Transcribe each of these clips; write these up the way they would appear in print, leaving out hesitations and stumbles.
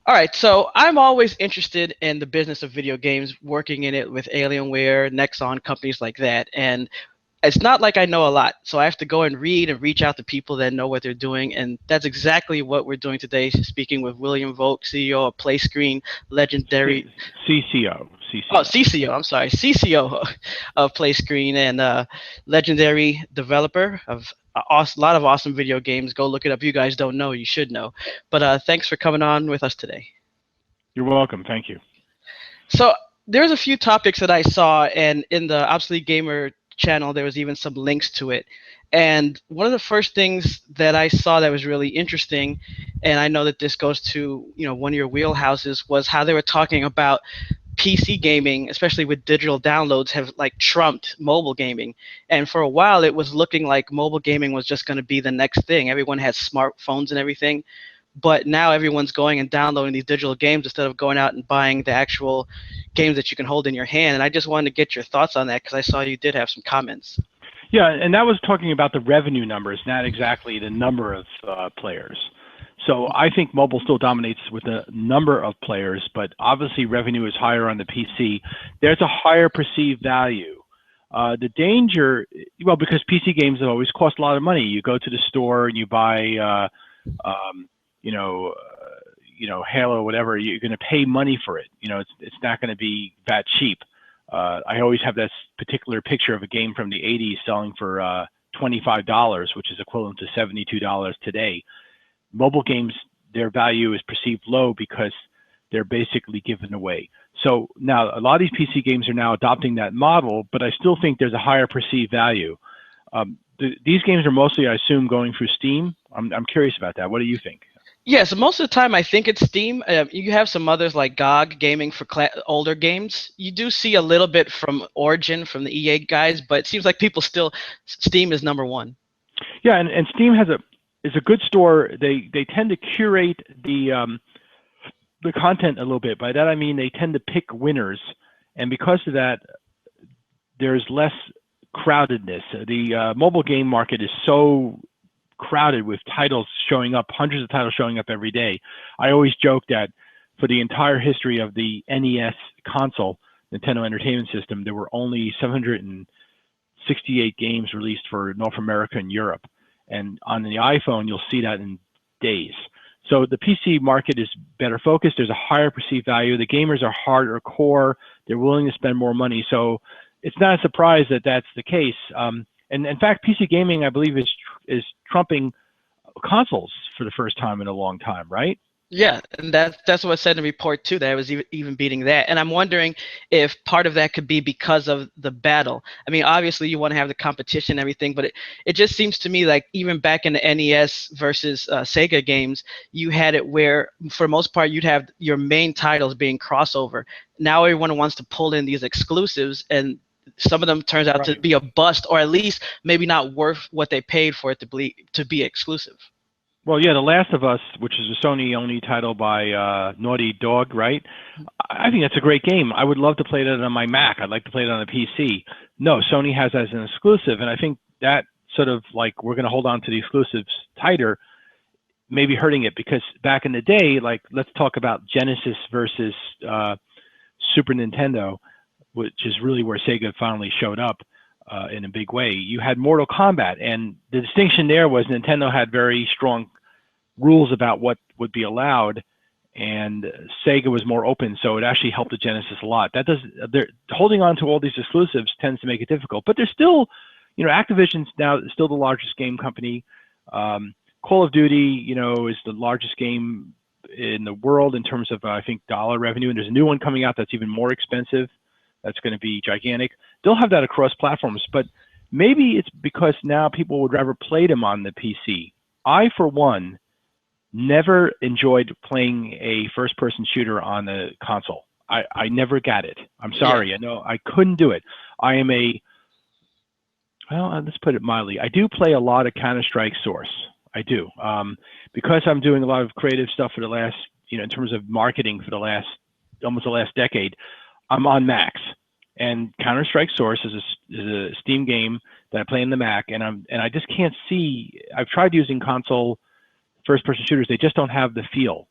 All right, so I'm always interested in the business of video games, working in it with Alienware, Nexon, companies like that. And it's not like I know a lot, so I have to go and read and reach out to people that know what they're doing, and that's exactly what we're doing today, speaking with William Volk, CEO of Playscreen, legendary CCO, oh, CCO. CCO, I'm sorry, CCO of Playscreen, and legendary developer of a lot of awesome video games. Go look it up. You guys don't know, you should know. But thanks for coming on with us today. You're welcome. Thank you. So there's a few topics that I saw, and in the Obsolete Gamer channel, there was even some links to it. And one of the first things that I saw that was really interesting, and I know that this goes to one of your wheelhouses, was how they were talking about PC gaming, especially with digital downloads, have like trumped mobile gaming. And for a while, it was looking like mobile gaming was just going to be the next thing. Everyone has smartphones and everything, but now everyone's going and downloading these digital games instead of going out and buying the actual games that you can hold in your hand. And I just wanted to get your thoughts on that because I saw you did have some comments. Yeah, and that was talking about the revenue numbers, not exactly the number of players. So I think mobile still dominates with the number of players, but obviously revenue is higher on the PC. There's a higher perceived value. The danger, well, because PC games have always cost a lot of money. You go to the store and you buy, Halo, whatever. You're going to pay money for it. It's not going to be that cheap. I always have this particular picture of a game from the 80s selling for $25, which is equivalent to $72 today. Mobile games, their value is perceived low because they're basically given away. So now a lot of these PC games are now adopting that model, but I still think there's a higher perceived value. These games are mostly, I assume, going through Steam. I'm curious about that. What do you think? Yeah, so most of the time I think it's Steam. You have some others like GOG Gaming for older games. You do see a little bit from Origin, from the EA guys, but it seems like people still, Steam is number one. Yeah, and Steam is a good store. They tend to curate the content a little bit. By that I mean they tend to pick winners, and because of that, there's less crowdedness. The mobile game market is so crowded with titles showing up, hundreds of titles showing up every day. I always joke that for the entire history of the NES console, Nintendo Entertainment System, there were only 768 games released for North America and Europe. And on the iPhone, you'll see that in days. So the PC market is better focused. There's a higher perceived value. The gamers are harder core. They're willing to spend more money. So it's not a surprise that that's the case. And in fact, PC gaming, I believe, is trumping consoles for the first time in a long time, right? Yeah, and that's what it said in the report too, that it was even beating that. And I'm wondering if part of that could be because of the battle. I mean, obviously you want to have the competition and everything, but it just seems to me like even back in the NES versus Sega games, you had it where for the most part you'd have your main titles being crossover. Now everyone wants to pull in these exclusives, and some of them turns out to be a bust, or at least maybe not worth what they paid for it to be exclusive. Well, yeah, The Last of Us, which is a Sony-only title by Naughty Dog, right? I think that's a great game. I would love to play that on my Mac. I'd like to play it on a PC. No, Sony has that as an exclusive, and I think that sort of like we're going to hold on to the exclusives tighter, maybe hurting it, because back in the day, like let's talk about Genesis versus Super Nintendo, which is really where Sega finally showed up in a big way. You had Mortal Kombat, and the distinction there was Nintendo had very strong rules about what would be allowed, and Sega was more open, so it actually helped the Genesis a lot. They're holding on to all these exclusives tends to make it difficult, but they're still, Activision's now still the largest game company. Call of Duty, is the largest game in the world in terms of, I think, dollar revenue, and there's a new one coming out that's even more expensive. That's going to be gigantic. They'll have that across platforms, but maybe it's because now people would rather play them on the PC. I, for one, never enjoyed playing a first-person shooter on the console. I never got it. I'm sorry. Yeah. I know I couldn't do it. Let's put it mildly. I do play a lot of Counter-Strike Source. I do. Because I'm doing a lot of creative stuff for the last, in terms of marketing for almost the last decade, I'm on Macs, and Counter-Strike Source is a Steam game that I play in the Mac, and I just can't see. I've tried using console first-person shooters; they just don't have the feel.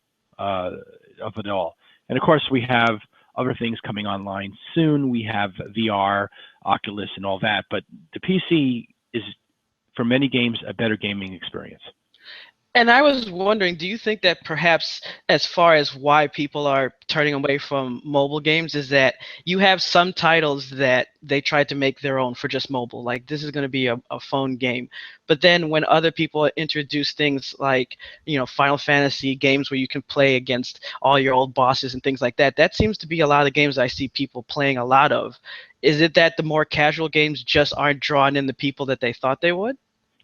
of it all. And of course, we have other things coming online soon. We have VR, Oculus, and all that. But the PC is, for many games, a better gaming experience. And I was wondering, do you think that perhaps as far as why people are turning away from mobile games is that you have some titles that they tried to make their own for just mobile, like this is going to be a phone game. But then when other people introduce things like, Final Fantasy games where you can play against all your old bosses and things like that, that seems to be a lot of games I see people playing a lot of. Is it that the more casual games just aren't drawing in the people that they thought they would?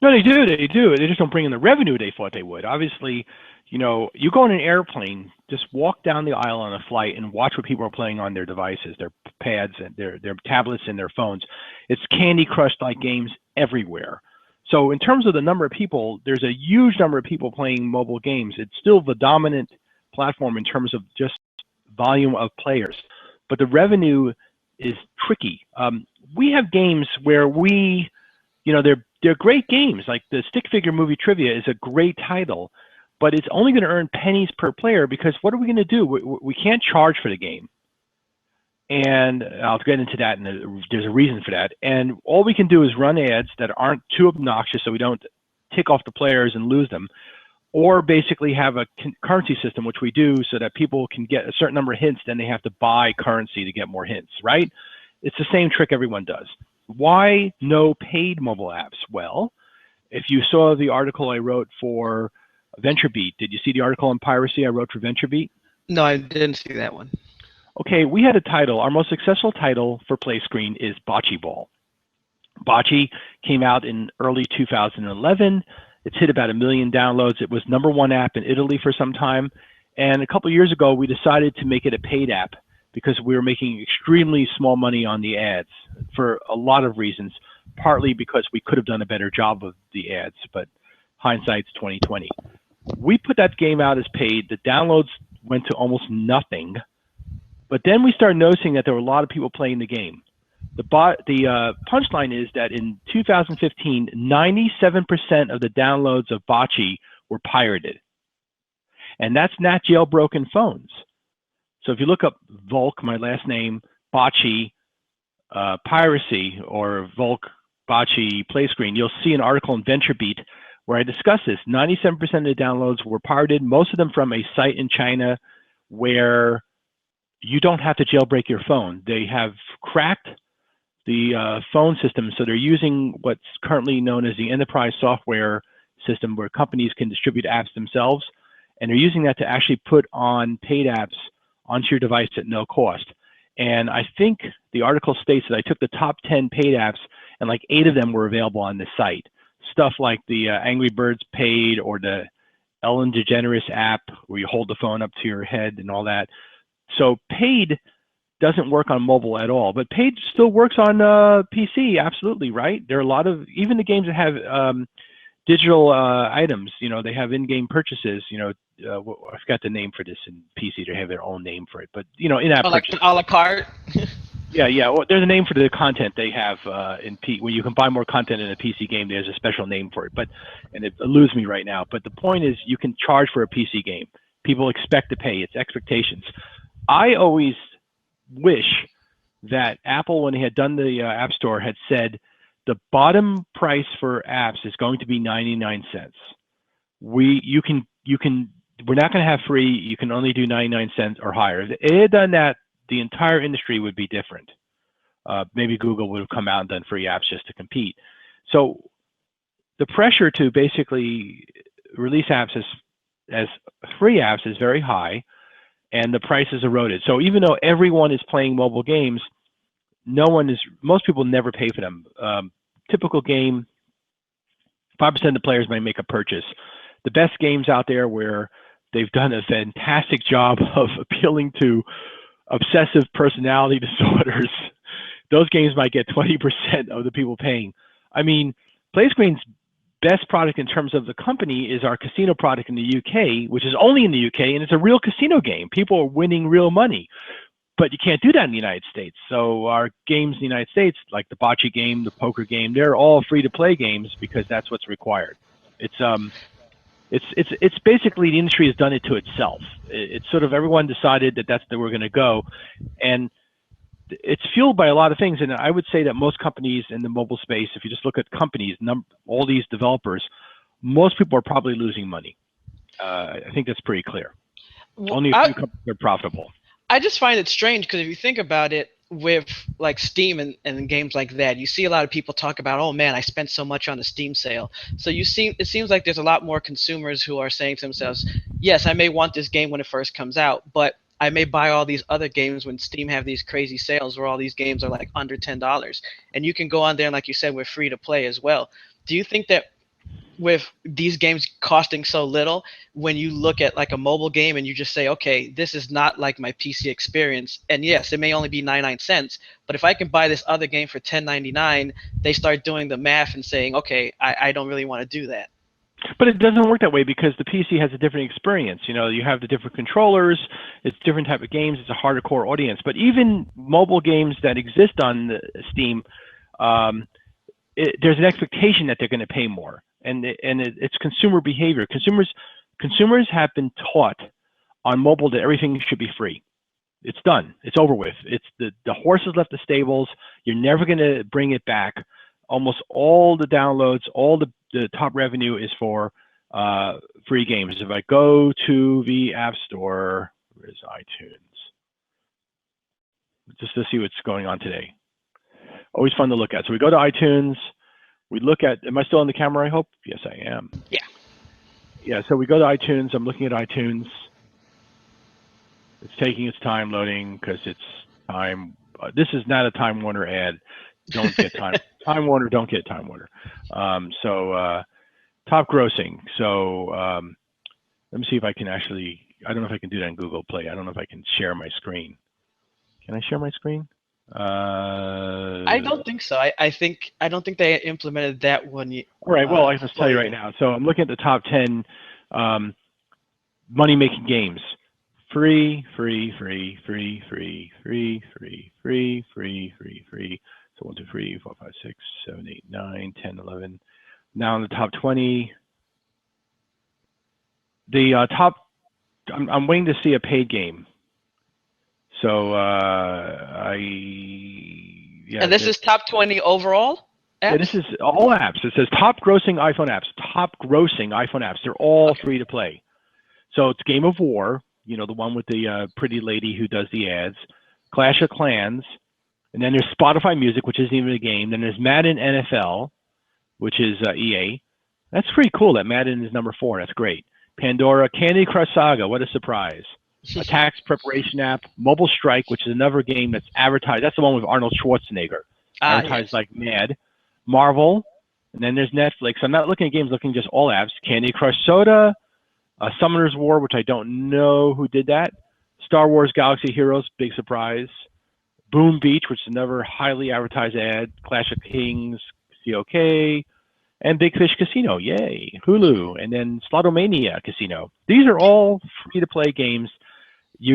No, they do. They do. They just don't bring in the revenue they thought they would. Obviously, you go on an airplane, just walk down the aisle on a flight and watch what people are playing on their devices, their pads, and their tablets and their phones. It's Candy Crush-like games everywhere. So in terms of the number of people, there's a huge number of people playing mobile games. It's still the dominant platform in terms of just volume of players. But the revenue is tricky. We have games where they're great games. Like the Stick Figure Movie Trivia is a great title, but it's only going to earn pennies per player because what are we going to do? We can't charge for the game. And I'll get into that, and there's a reason for that. And all we can do is run ads that aren't too obnoxious so we don't tick off the players and lose them, or basically have a currency system, which we do, so that people can get a certain number of hints, then they have to buy currency to get more hints, right? It's the same trick everyone does. Why no paid mobile apps? Well, if you saw the article I wrote for VentureBeat, did you see the article on piracy I wrote for VentureBeat? No, I didn't see that one. Okay, we had a title. Our most successful title for Playscreen is Bocce Ball. Bocce came out in early 2011. It's hit about 1 million downloads. It was #1 app in Italy for some time. And a couple of years ago, we decided to make it a paid app because we were making extremely small money on the ads for a lot of reasons, partly because we could have done a better job of the ads, but hindsight's 2020. We put that game out as paid. The downloads went to almost nothing, but then we started noticing that there were a lot of people playing the game. The punchline is that in 2015, 97% of the downloads of Bocce were pirated, and that's not jailbroken phones. So if you look up Volk, my last name, Bocce, piracy, or Volk, Bocce, Playscreen, you'll see an article in VentureBeat where I discuss this. 97% of the downloads were pirated, most of them from a site in China where you don't have to jailbreak your phone. They have cracked the phone system, so they're using what's currently known as the enterprise software system where companies can distribute apps themselves, and they're using that to actually put on paid apps onto your device at no cost. And I think the article states that I took the top 10 paid apps and like 8 of them were available on this site. Stuff like the Angry Birds paid, or the Ellen DeGeneres app where you hold the phone up to your head and all that. So paid doesn't work on mobile at all, but paid still works on PC, absolutely, right? There are a lot of, even the games that have digital items, they have in-game purchases, I forgot the name for this in PC. They have their own name for it, but in-app purchases. Like a la carte? Yeah. Well, there's a name for the content they have when you can buy more content in a PC game. There's a special name for it, and it eludes me right now. But the point is, you can charge for a PC game. People expect to pay. It's expectations. I always wish that Apple, when they had done the App Store, had said the bottom price for apps is going to be 99 cents. We're not going to have free. You can only do 99 cents or higher. If they had done that, the entire industry would be different. Maybe Google would have come out and done free apps just to compete. So the pressure to basically release apps as free apps is very high, and the price is eroded. So even though everyone is playing mobile games, most people never pay for them. Typical game, 5% of the players may make a purchase. The best games out there where they've done a fantastic job of appealing to obsessive personality disorders, those games might get 20% of the people paying. I mean, Playscreen's best product in terms of the company is our casino product in the UK, which is only in the UK, and it's a real casino game. People are winning real money, but you can't do that in the United States. So our games in the United States, like the bocce game, the poker game, they're all free-to-play games because that's what's required. It's basically the industry has done it to itself. It's sort of everyone decided that that's where we're going to go, and it's fueled by a lot of things. And I would say that most companies in the mobile space, if you just look at companies, all these developers, most people are probably losing money. I think that's pretty clear. Only a few companies are profitable. I just find it strange because if you think about it, with like Steam and games like that, you see a lot of people talk about, oh man, I spent so much on the Steam sale. So it seems like there's a lot more consumers who are saying to themselves, yes, I may want this game when it first comes out, but I may buy all these other games when Steam have these crazy sales where all these games are like under $10. And you can go on there and, like you said, we're free to play as well. Do you think that with these games costing so little, when you look at like a mobile game and you just say, okay, this is not like my PC experience, and yes, it may only be 99 cents, but if I can buy this other game for $10.99, they start doing the math and saying, okay, I don't really want to do that. But it doesn't work that way because the PC has a different experience. You know, you have the different controllers, it's different type of games, it's a harder core audience. But even mobile games that exist on Steam, there's an expectation that they're going to pay more. And it's consumer behavior. Consumers have been taught on mobile that everything should be free. It's done. It's over with. It's the horse has left the stables. You're never going to bring it back. Almost all the downloads, all the top revenue is for free games. If I go to the App Store, where's iTunes? Just to see what's going on today. Always fun to look at. So we go to iTunes. We look at, am I still on the camera, I hope? Yes, I am. Yeah. Yeah, so we go to iTunes. I'm looking at iTunes. It's taking its time loading because it's time. This is not a Time Warner ad. Don't get Time Warner, don't get Time Warner. Top grossing. So let me see if I can actually, I don't know if I can do that in Google Play. I don't know if I can share my screen. Can I share my screen? I don't think so. I don't think they implemented that one. All right. Well, I can just tell you right now. So I'm looking at the top 10 money-making games. Free. So 1, 2, 3, 4, 5, 6, 7, 8, 9, 10, 11. Now in the top 20. The top. I'm waiting to see a paid game. So and this is top 20 overall apps? Yeah, this is all apps. It says top grossing iPhone apps. Top grossing iPhone apps. They're all free to play. So it's Game of War, you know, the one with the pretty lady who does the ads. Clash of Clans, and then there's Spotify Music, which isn't even a game. Then there's Madden NFL, which is EA. That's pretty cool that Madden is number 4. That's great. Pandora, Candy Crush Saga. What a surprise. A tax preparation app, Mobile Strike, which is another game that's advertised. That's the one with Arnold Schwarzenegger. Advertised yes. like mad. Marvel, and then there's Netflix. I'm not looking at games, looking just all apps. Candy Crush Soda, Summoner's War, which I don't know who did that. Star Wars Galaxy Heroes, big surprise. Boom Beach, which is another highly advertised ad. Clash of Kings, COK. And Big Fish Casino, yay. Hulu, and then Slotomania Casino. These are all free-to-play games. It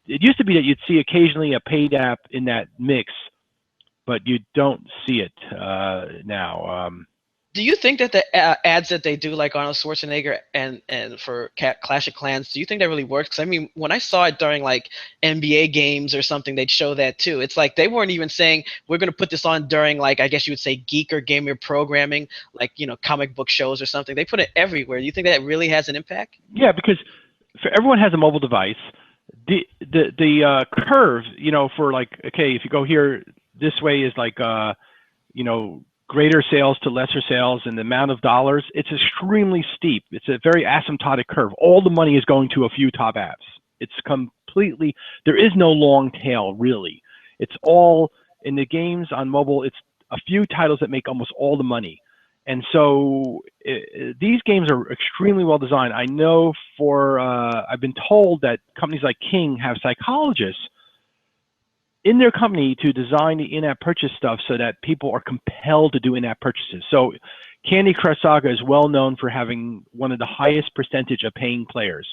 used to be that you'd see occasionally a paid app in that mix, but you don't see it now. Do you think that the ads that they do, like Arnold Schwarzenegger and for Clash of Clans, do you think that really works? Because I mean, when I saw it during like NBA games or something, they'd show that too. It's like they weren't even saying we're going to put this on during, like, I guess you would say geek or gamer programming, like, you know, comic book shows or something. They put it everywhere. Do you think that really has an impact? Yeah, because everyone has a mobile device. The curve, you know, for like, okay, if you go here, this way is like, you know, greater sales to lesser sales, and the amount of dollars, it's extremely steep. It's a very asymptotic curve. All the money is going to a few top apps. It's completely, there is no long tail, really. It's all, in the games on mobile, it's a few titles that make almost all the money. And so these games are extremely well designed. I know I've been told that companies like King have psychologists in their company to design the in-app purchase stuff so that people are compelled to do in-app purchases. So Candy Crush Saga is well known for having one of the highest percentage of paying players.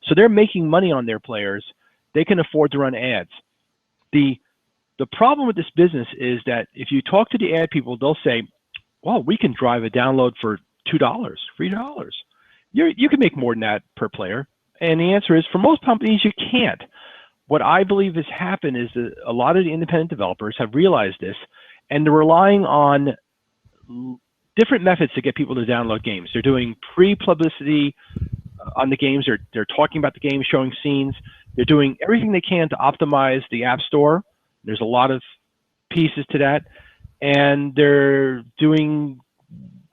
So they're making money on their players. They can afford to run ads. The problem with this business is that if you talk to the ad people, they'll say, well, we can drive a download for $2, $3. You can make more than that per player. And the answer is, for most companies, you can't. What I believe has happened is that a lot of the independent developers have realized this, and they're relying on different methods to get people to download games. They're doing pre-publicity on the games. They're talking about the game, showing scenes. They're doing everything they can to optimize the App Store. There's a lot of pieces to that. And they're doing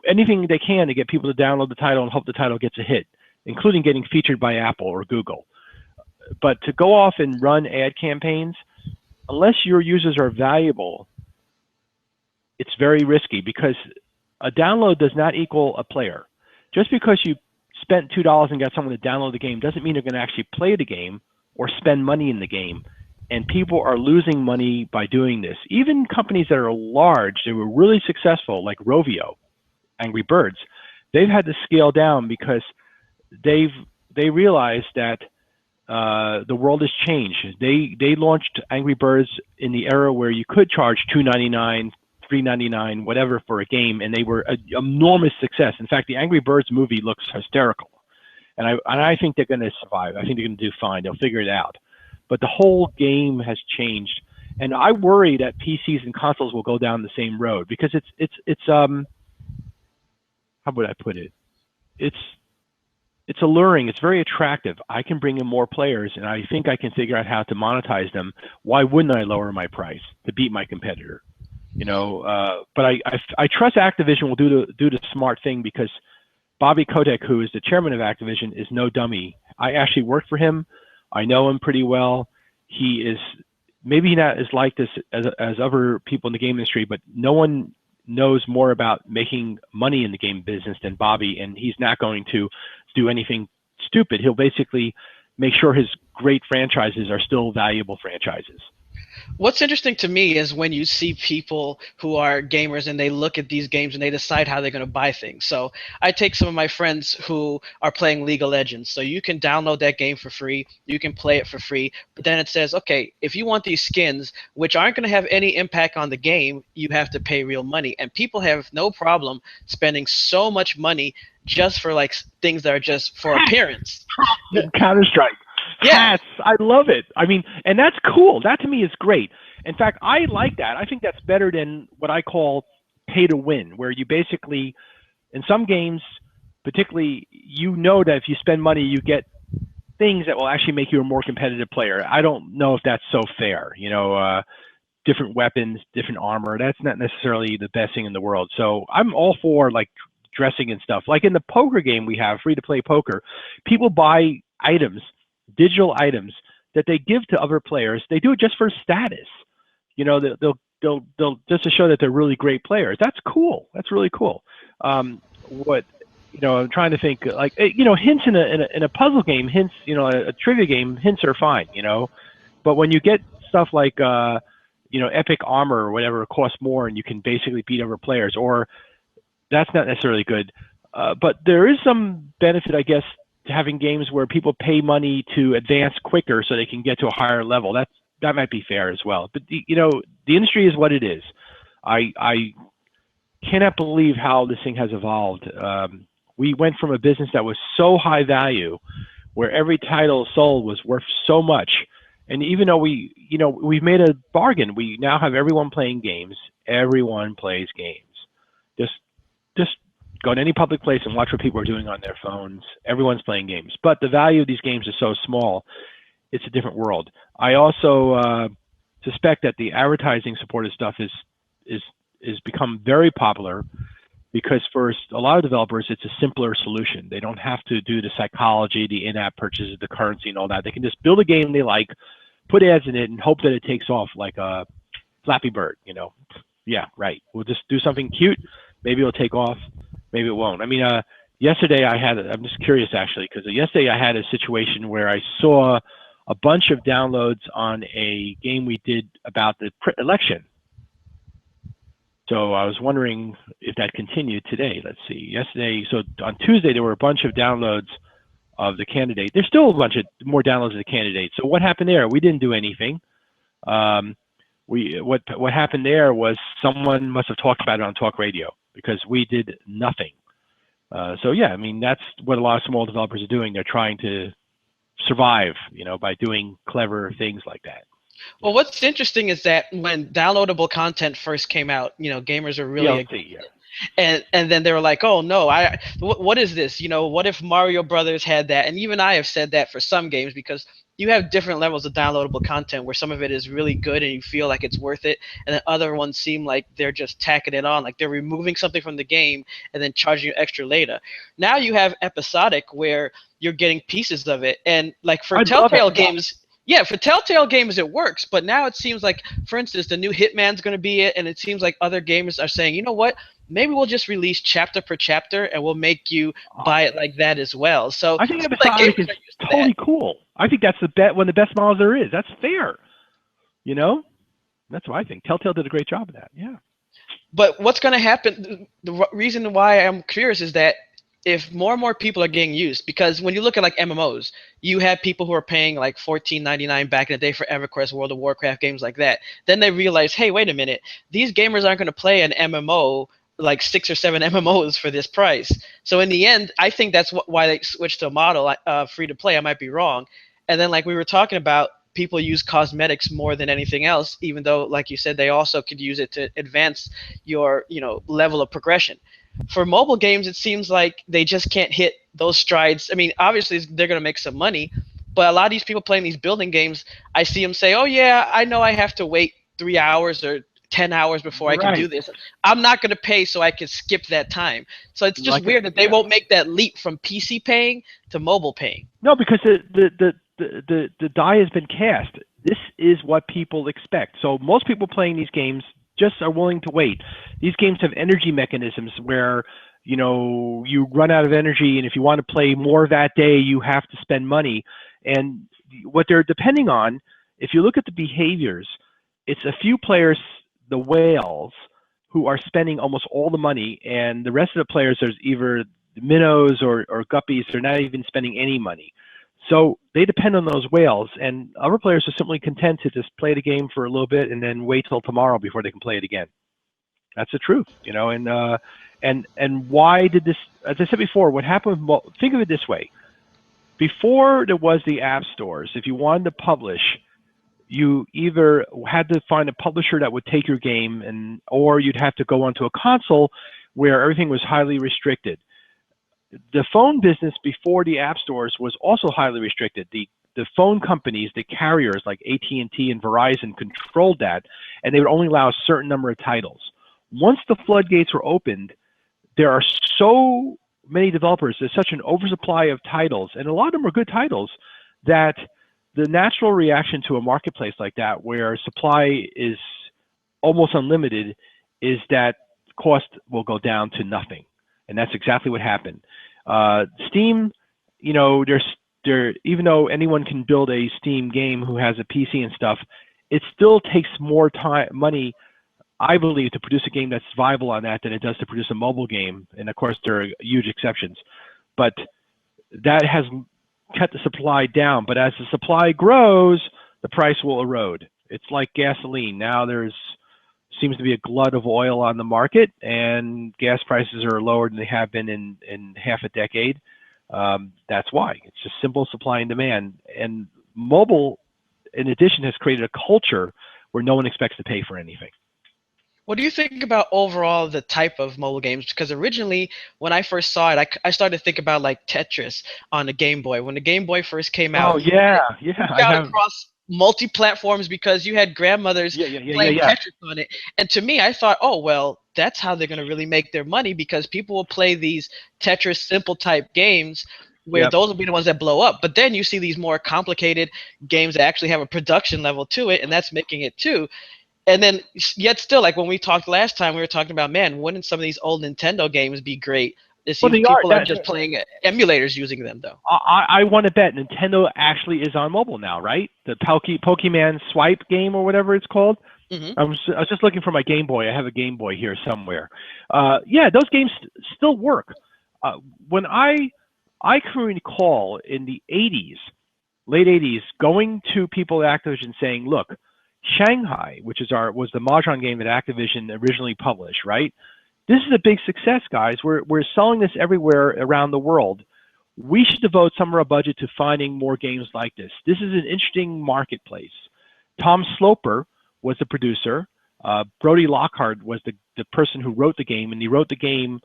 anything they can to get people to download the title and hope the title gets a hit, including getting featured by Apple or Google. But to go off and run ad campaigns, unless your users are valuable, it's very risky, because a download does not equal a player. Just because you spent $2 and got someone to download the game doesn't mean they're going to actually play the game or spend money in the game. And people are losing money by doing this. Even companies that are large, they were really successful, like Rovio, Angry Birds, they've had to scale down because they realized that the world has changed. They launched Angry Birds in the era where you could charge $2.99, $3.99, whatever for a game, and they were an enormous success. In fact, the Angry Birds movie looks hysterical, and I think they're going to survive. I think they're going to do fine. They'll figure it out. But the whole game has changed, and I worry that PCs and consoles will go down the same road, because it's how would I put it? It's alluring. It's very attractive. I can bring in more players, and I think I can figure out how to monetize them. Why wouldn't I lower my price to beat my competitor? You know, but I trust Activision will do the smart thing, because Bobby Kotick, who is the chairman of Activision, is no dummy. I actually worked for him. I know him pretty well. He is maybe not as liked as other people in the game industry, but no one knows more about making money in the game business than Bobby, and he's not going to do anything stupid. He'll basically make sure his great franchises are still valuable franchises. What's interesting to me is when you see people who are gamers and they look at these games and they decide how they're going to buy things. So I take some of my friends who are playing League of Legends. So you can download that game for free. You can play it for free. But then it says, okay, if you want these skins, which aren't going to have any impact on the game, you have to pay real money. And people have no problem spending so much money just for like things that are just for appearance. Counter-Strike. Yeah. Hats. I love it. I mean, and that's cool. That to me is great. In fact, I like that. I think that's better than what I call pay to win, where you basically, in some games, particularly, you know that if you spend money, you get things that will actually make you a more competitive player. I don't know if that's so fair. You know, different weapons, different armor. That's not necessarily the best thing in the world. So I'm all for like dressing and stuff. Like in the poker game we have, free-to-play poker, people buy items, digital items that they give to other players. They do it just for status. You know, they'll just to show that they're really great players. That's cool. That's really cool. What, you know, I'm trying to think, like, you know, hints in a puzzle game, hints, you know, a trivia game, hints are fine, you know, but when you get stuff like, you know, epic armor or whatever, it costs more and you can basically beat other players, or that's not necessarily good. But there is some benefit, I guess, to having games where people pay money to advance quicker so they can get to a higher level. That might be fair as well. But you know, the industry is what it is. I cannot believe how this thing has evolved. We went from a business that was so high value, where every title sold was worth so much, and even though we've made a bargain, we now have everyone playing games. Everyone plays games. Just go to any public place and watch what people are doing on their phones. Everyone's playing games, but the value of these games is so small. It's a different world. I also suspect that the advertising supported stuff is become very popular, because for a lot of developers, it's a simpler solution. They don't have to do the psychology, the in-app purchases, the currency, and all that. They can just build a game they like, put ads in it, and hope that it takes off like a Flappy Bird. You know, yeah, right. We'll just do something cute. Maybe it'll take off. Maybe it won't. I mean, yesterday I'm just curious actually, because yesterday I had a situation where I saw a bunch of downloads on a game we did about the election. So I was wondering if that continued today. Let's see. Yesterday, so on Tuesday, there were a bunch of downloads of the candidate. There's still a bunch of more downloads of the candidate. So what happened there? We didn't do anything. What happened there was someone must have talked about it on talk radio, because we did nothing. So yeah, I mean, that's what a lot of small developers are doing. They're trying to survive, by doing clever things like that. Well, what's interesting is that when downloadable content first came out, gamers are really DLC, yeah. and then they were like, oh no, what is this? What if Mario Brothers had that? And even I have said that for some games, because you have different levels of downloadable content where some of it is really good and you feel like it's worth it, and then other ones seem like they're just tacking it on, like they're removing something from the game and then charging you extra later. Now you have episodic where you're getting pieces of it, and like for Telltale games. Yeah, for Telltale games it works, but now it seems like, for instance, the new Hitman's going to be it, and it seems like other gamers are saying, you know what, maybe we'll just release chapter per chapter, and we'll make you buy it like that as well. So I think episodic is totally cool. I think that's one of the best models there is. That's fair. That's what I think. Telltale did a great job of that. Yeah. But what's going to happen? The reason why I'm curious is that if more and more people are getting used, because when you look at like MMOs, you have people who are paying like $14.99 back in the day for EverQuest, World of Warcraft, games like that. Then they realize, hey, wait a minute, these gamers aren't going to play an MMO, like 6 or 7 MMOs for this price. So in the end, I think that's why they switched to a model free to play. I might be wrong. And then like we were talking about, people use cosmetics more than anything else, even though, like you said, they also could use it to advance your level of progression. For mobile games, it seems like they just can't hit those strides. I mean, obviously they're going to make some money, but a lot of these people playing these building games, I see them say, oh yeah, I know I have to wait 3 hours or 10 hours before I can do this. I'm not going to pay so I can skip that time. So it's just weird that they won't make that leap from PC paying to mobile paying. No, because the die has been cast. This is what people expect. So most people playing these games just are willing to wait. These games have energy mechanisms where you run out of energy, and if you want to play more that day, you have to spend money. And what they're depending on, if you look at the behaviors, it's a few players, the whales, who are spending almost all the money, and the rest of the players are either minnows or guppies. They're not even spending any money. So they depend on those whales, and other players are simply content to just play the game for a little bit and then wait till tomorrow before they can play it again. That's the truth, and why did this? As I said before, what happened? Think of it this way: before there was the app stores, if you wanted to publish, you either had to find a publisher that would take your game, or you'd have to go onto a console where everything was highly restricted. The phone business before the app stores was also highly restricted. The phone companies, the carriers like AT&T and Verizon controlled that, and they would only allow a certain number of titles. Once the floodgates were opened, there are so many developers, there's such an oversupply of titles, and a lot of them are good titles, that the natural reaction to a marketplace like that, where supply is almost unlimited, is that cost will go down to nothing. And that's exactly what happened. Steam, even though anyone can build a Steam game who has a PC and stuff, it still takes more money, I believe, to produce a game that's viable on that than it does to produce a mobile game. And of course, there are huge exceptions. But that has kept the supply down. But as the supply grows, the price will erode. It's like gasoline. Now seems to be a glut of oil on the market, and gas prices are lower than they have been in half a decade. That's why. It's just simple supply and demand. And mobile, in addition, has created a culture where no one expects to pay for anything. What do you think about overall the type of mobile games? Because originally, when I first saw it, I started to think about like Tetris on the Game Boy. When the Game Boy first came out, I have across multi-platforms because you had grandmothers playing Tetris on it. And to me, I thought, oh, well, that's how they're going to really make their money, because people will play these Tetris simple type games where those will be the ones that blow up. But then you see these more complicated games that actually have a production level to it, and that's making it too. And then yet still, like when we talked last time, we were talking about, man, wouldn't some of these old Nintendo games be great? People are just playing emulators using them, though. I want to bet Nintendo actually is on mobile now, right? The Pokemon Swipe game or whatever it's called. Mm-hmm. I was just looking for my Game Boy. I have a Game Boy here somewhere. Those games still work. When I can recall in the 80s, late 80s, going to people at Activision saying, look, Shanghai, which was the Mahjong game that Activision originally published, right? This is a big success, guys. We're selling this everywhere around the world. We should devote some of our budget to finding more games like this. This is an interesting marketplace. Tom Sloper was the producer. Brody Lockhart was the person who wrote the game, and he wrote the game.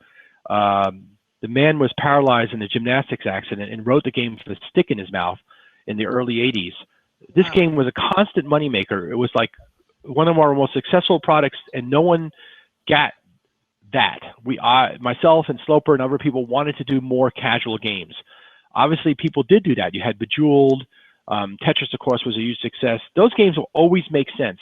The man was paralyzed in a gymnastics accident and wrote the game with a stick in his mouth in the early 80s. This game was a constant moneymaker. It was like one of our most successful products, and no one got that. Myself and Sloper and other people wanted to do more casual games. Obviously, people did do that. You had Bejeweled. Tetris, of course, was a huge success. Those games will always make sense.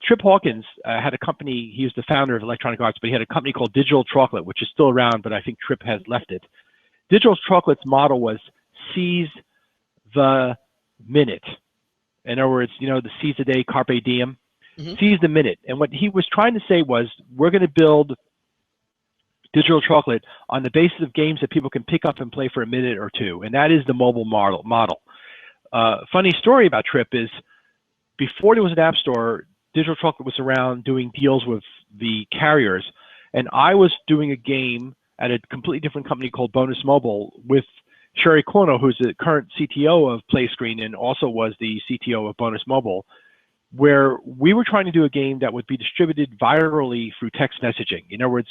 Trip Hawkins had a company. He was the founder of Electronic Arts, but he had a company called Digital Chocolate, which is still around, but I think Trip has left it. Digital Chocolate's model was seize the minute. In other words, the seize the day, carpe diem, seize the minute. And what he was trying to say was, we're going to build Digital Chocolate on the basis of games that people can pick up and play for a minute or two, and that is the mobile model. Funny story about Trip is, before there was an app store, Digital Chocolate was around doing deals with the carriers, and I was doing a game at a completely different company called Bonus Mobile with Sherry Corno, who's the current CTO of Playscreen and also was the CTO of Bonus Mobile, where we were trying to do a game that would be distributed virally through text messaging. In other words,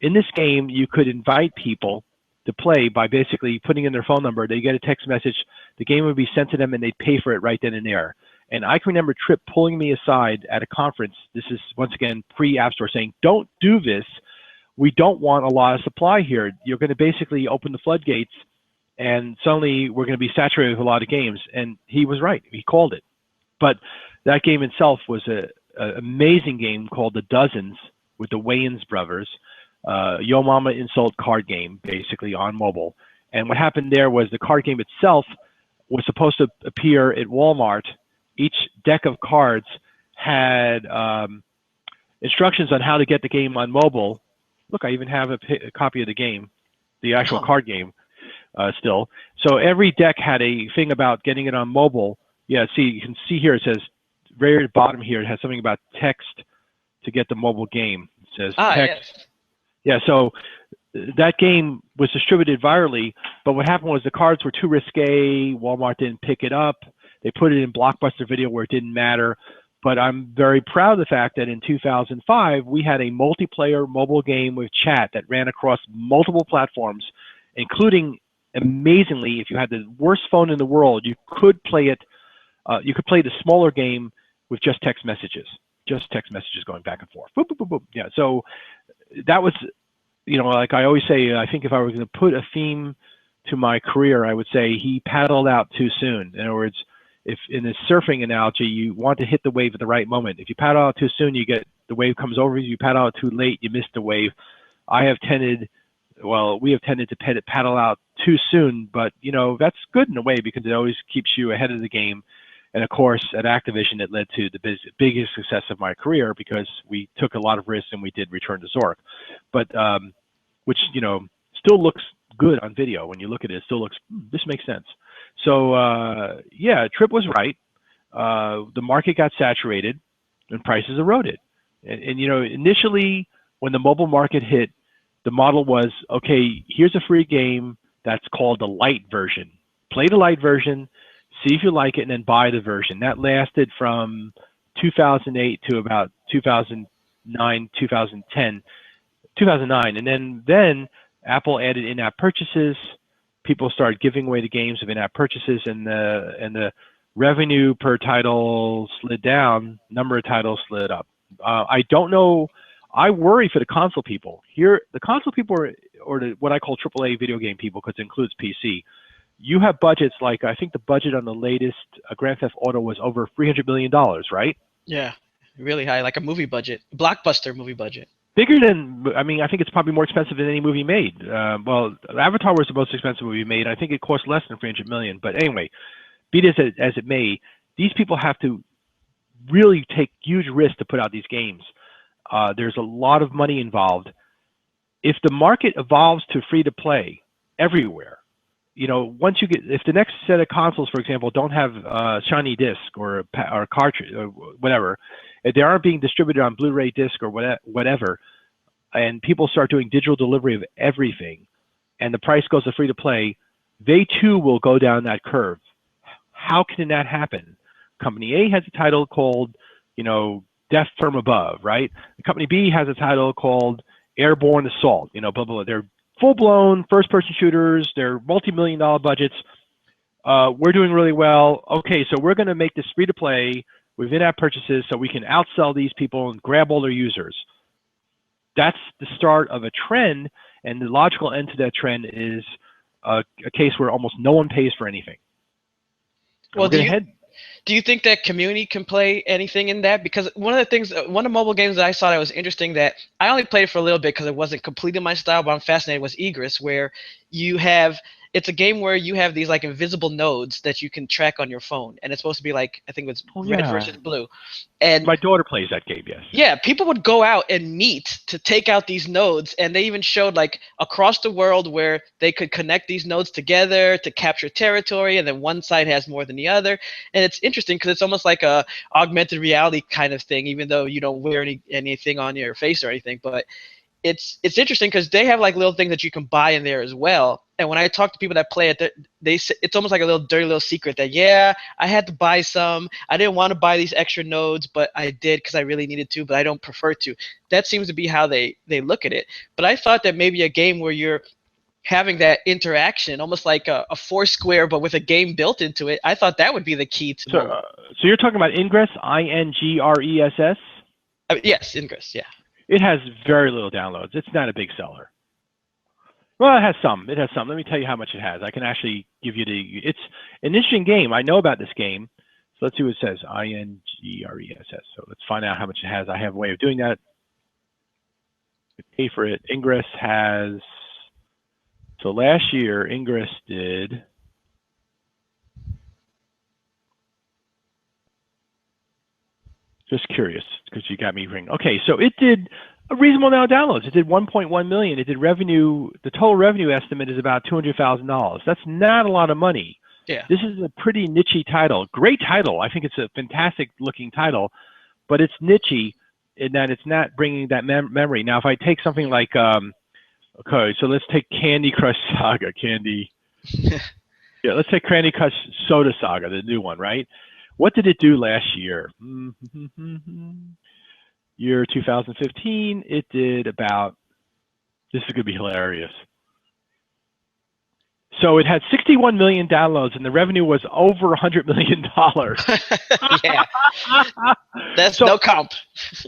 in this game, you could invite people to play by basically putting in their phone number. They get a text message, the game would be sent to them, and they'd pay for it right then and there. And I can remember Trip pulling me aside at a conference. This is, once again, pre-App Store, saying, don't do this. We don't want a lot of supply here. You're going to basically open the floodgates, and suddenly we're going to be saturated with a lot of games. And he was right. He called it. But that game itself was an amazing game called The Dozens with the Wayans brothers. Yo Mama Insult card game, basically, on mobile. And what happened there was the card game itself was supposed to appear at Walmart. Each deck of cards had instructions on how to get the game on mobile. Look, I even have a copy of the game, the actual card game still. So every deck had a thing about getting it on mobile. Yeah, see, you can see here, it says, right at the bottom here, it has something about text to get the mobile game. It says text. Yes. Yeah, so that game was distributed virally, but what happened was the cards were too risque. Walmart didn't pick it up. They put it in Blockbuster Video where it didn't matter. But I'm very proud of the fact that in 2005, we had a multiplayer mobile game with chat that ran across multiple platforms, including, amazingly, if you had the worst phone in the world, you could play it. You could play the smaller game with just text messages going back and forth. Boop, boop, boop, boop. Yeah, so that was, like I always say, I think if I were going to put a theme to my career, I would say he paddled out too soon. In other words, if in a surfing analogy, you want to hit the wave at the right moment. If you paddle out too soon, the wave comes over you. You paddle out too late, you miss the wave. We have tended to paddle out too soon, but that's good in a way because it always keeps you ahead of the game. And of course, at Activision, it led to the biggest success of my career because we took a lot of risks and we did Return to Zork, but which still looks good on video. When you look at it, it still looks, this makes sense. So yeah, Trip was right. The market got saturated and prices eroded. And initially when the mobile market hit, the model was, okay, here's a free game that's called the light version. Play the light version, see if you like it, and then buy the version. That lasted from 2008 to about 2009, 2009. And then Apple added in-app purchases. People started giving away the games of in-app purchases, and the revenue per title slid down, number of titles slid up. I don't know. I worry for the console people. Here, the console people or what I call AAA video game people, because it includes PC. You have budgets like, I think the budget on the latest Grand Theft Auto was over $300 million, right? Yeah, really high, like a movie budget, blockbuster movie budget. Bigger than, I think it's probably more expensive than any movie made. Well, Avatar was the most expensive movie made. I think it cost less than $300 million. But anyway, be it as it may, these people have to really take huge risks to put out these games. There's a lot of money involved. If the market evolves to free to play everywhere, once you get, if the next set of consoles, for example, don't have shiny disc or cartridge or whatever, if they aren't being distributed on Blu-ray disc or whatever, and people start doing digital delivery of everything, and the price goes to free to play, they too will go down that curve. How can that happen? Company A has a title called, Death from Above, right? Company B has a title called Airborne Assault, blah, blah, blah. They're full-blown first-person shooters. They're multi-million-dollar budgets. We're doing really well. Okay, so we're going to make this free to play with in-app purchases so we can outsell these people and grab all their users. That's the start of a trend, and the logical end to that trend is a case where almost no one pays for anything. Well, do you think that community can play anything in that? Because one of the mobile games that I saw that was interesting that I only played for a little bit because it wasn't completely my style, but I'm fascinated, was Egress, where it's a game where you have these like invisible nodes that you can track on your phone, and it's supposed to be like, I think it was red versus blue. And my daughter plays that game, yes. Yeah, people would go out and meet to take out these nodes, and they even showed like across the world where they could connect these nodes together to capture territory, and then one side has more than the other. And it's interesting because it's almost like a augmented reality kind of thing, even though you don't wear anything on your face or anything. But it's interesting because they have like little things that you can buy in there as well. And when I talk to people that play it, they say it's almost like a little dirty little secret that, yeah, I had to buy some. I didn't want to buy these extra nodes, but I did because I really needed to, but I don't prefer to. That seems to be how they look at it. But I thought that maybe a game where you're having that interaction, almost like a Foursquare, but with a game built into it, I thought that would be the key to So you're talking about Ingress, Ingress? Yes, Ingress, yeah. It has very little downloads. It's not a big seller. Well, it has some. Let me tell you how much it has. I can actually give you it's an interesting game. I know about this game. So let's see what it says, Ingress. So let's find out how much it has. I have a way of doing that. Pay for it. Ingress has, so last year, Ingress did, just curious, because you got me ringing. Okay, so it did a reasonable amount of downloads. It did 1.1 million. It did revenue. The total revenue estimate is about $200,000. That's not a lot of money. Yeah. This is a pretty niche-y title. Great title. I think it's a fantastic-looking title, but it's niche-y in that it's not bringing that memory. Now, if I take something like, okay, so let's take Candy Crush Saga. Yeah, let's take Candy Crush Soda Saga, the new one, right? What did it do last year? Year 2015, it did about, this is going to be hilarious. So it had 61 million downloads, and the revenue was over $100 million. Yeah, that's no comp.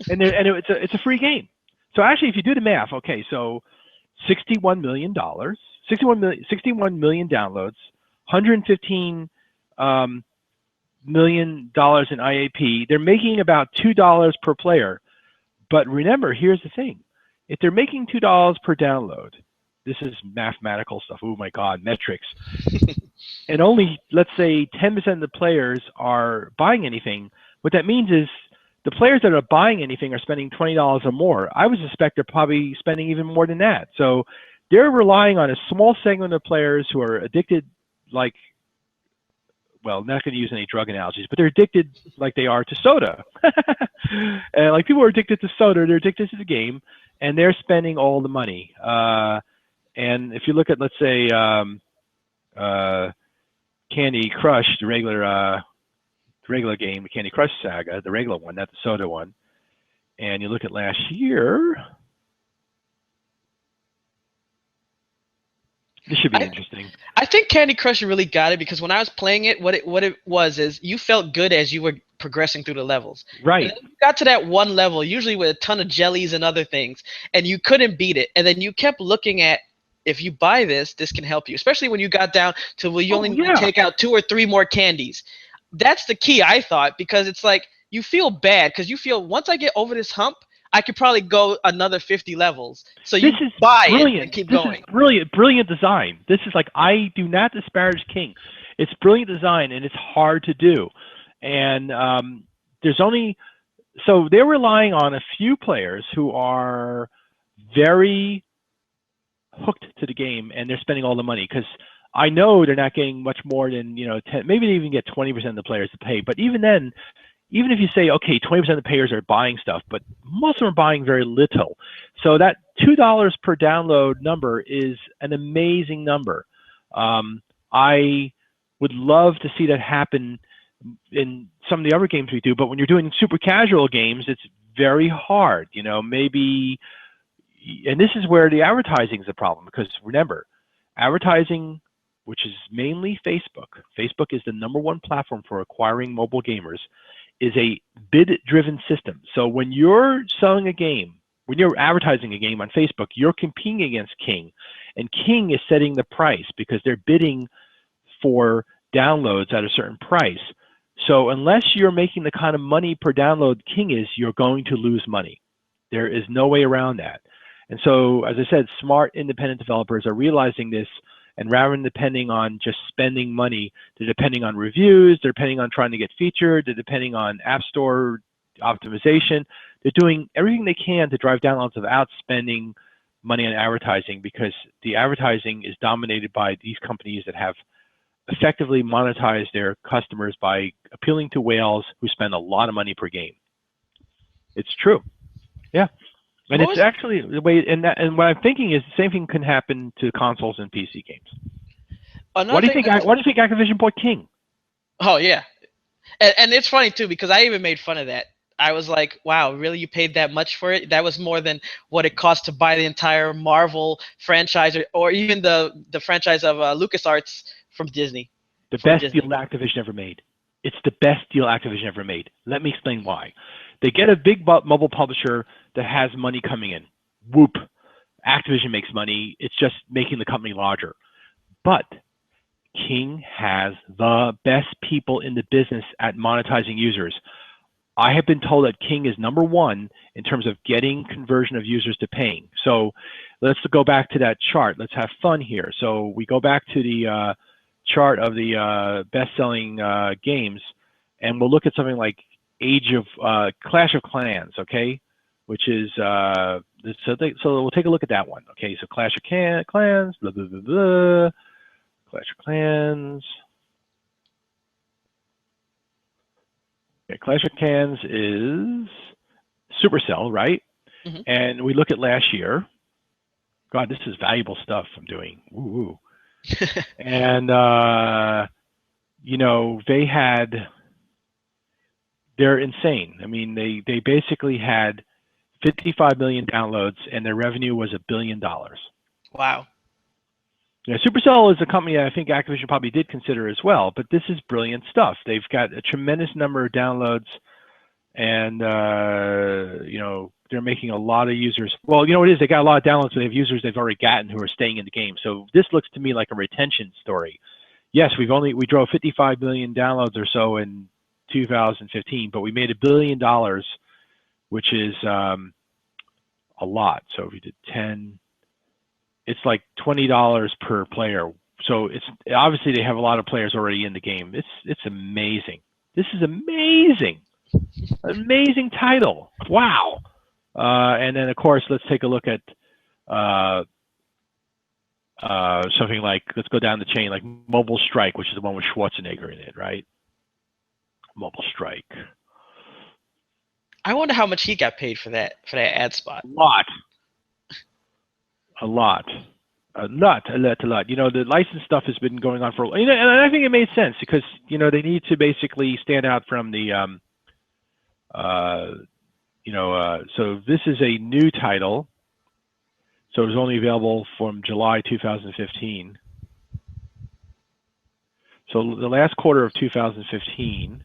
and it's a free game. So actually, if you do the math, okay, so $61 million, 61 million downloads, $115 million in IAP. They're making about $2 per player. But remember, here's the thing. If they're making $2 per download, this is mathematical stuff. Oh my God, metrics. And only, let's say, 10% of the players are buying anything. What that means is the players that are buying anything are spending $20 or more. I would suspect they're probably spending even more than that. So they're relying on a small segment of players who are addicted, like, well, not going to use any drug analogies, but they're addicted like they are to soda. And like people are addicted to soda, they're addicted to the game, and they're spending all the money. And if you look at, let's say, Candy Crush, the regular game, the Candy Crush Saga, the regular one, not the soda one, and you look at last year, this should be interesting. I think Candy Crush really got it because when I was playing it, what it was is you felt good as you were progressing through the levels. Right. And then you got to that one level, usually with a ton of jellies and other things, and you couldn't beat it. And then you kept looking at, if you buy this, this can help you. Especially when you got down to where you only need to take out 2 or 3 more candies. That's the key, I thought, because it's like you feel bad because you feel once I get over this hump, I could probably go another 50 levels. So you buy it and keep going. This is brilliant design. This is like, I do not disparage King. It's brilliant design, and it's hard to do. And there's only, so they're relying on a few players who are very hooked to the game, and they're spending all the money. Because I know they're not getting much more than, 10, maybe they even get 20% of the players to pay. But even then, even if you say, okay, 20% of the players are buying stuff, but most of them are buying very little. So that $2 per download number is an amazing number. I would love to see that happen in some of the other games we do, but when you're doing super casual games, it's very hard. You know, maybe, and this is where the advertising is a problem, because remember, advertising, which is mainly Facebook. Facebook is the #1 platform for acquiring mobile gamers, is a bid-driven system. So when you're selling a game, when you're advertising a game on Facebook, you're competing against King, and King is setting the price because they're bidding for downloads at a certain price. So unless you're making the kind of money per download King is, you're going to lose money. There is no way around that. And so, as I said, smart independent developers are realizing this, and rather than depending on just spending money, they're depending on reviews, they're depending on trying to get featured, they're depending on App Store optimization. They're doing everything they can to drive downloads without spending money on advertising, because the advertising is dominated by these companies that have effectively monetized their customers by appealing to whales who spend a lot of money per game. It's true. Yeah. And it's actually the way, and what I'm thinking is the same thing can happen to consoles and PC games. Why do you think Activision bought King? Oh yeah, and it's funny too, because I even made fun of that. I was like, wow, really, you paid that much for it? That was more than what it cost to buy the entire Marvel franchise, or even the franchise of LucasArts from Disney. The best deal Activision ever made. It's the best deal Activision ever made. Let me explain why. They get a big mobile publisher that has money coming in. Whoop. Activision makes money. It's just making the company larger. But King has the best people in the business at monetizing users. I have been told that King is #1 in terms of getting conversion of users to paying. So let's go back to that chart. Let's have fun here. So we go back to the chart of the best-selling games, and we'll look at something like Clash of Clans, okay? Which is, so we'll take a look at that one. Okay, so Clash of Clans, blah, blah, blah, blah. Clash of Clans. Okay, Clash of Clans is Supercell, right? Mm-hmm. And we look at last year. God, this is valuable stuff I'm doing. Woo-woo. And, you know, they're insane. I mean, they basically had 55 million downloads, and their revenue was $1 billion. Wow. Yeah, Supercell is a company I think Activision probably did consider as well, but this is brilliant stuff. They've got a tremendous number of downloads, and you know, they're making a lot of users. Well, you know what it is? They got a lot of downloads, but they have users they've already gotten who are staying in the game. So this looks to me like a retention story. Yes, we drove 55 million downloads or so in 2015, but we made $1 billion, which is a lot. So if we did 10, it's like $20 per player. So it's obviously they have a lot of players already in the game. It's amazing. This is amazing. Amazing title. Wow. And then of course, let's take a look at something like, let's go down the chain, like Mobile Strike, which is the one with Schwarzenegger in it, right? Mobile Strike. I wonder how much he got paid for that ad spot. A lot. You know, the license stuff has been going on for, you know, and I think it made sense because, you know, they need to basically stand out from the, you know, so this is a new title. So it was only available from July 2015. So the last quarter of 2015,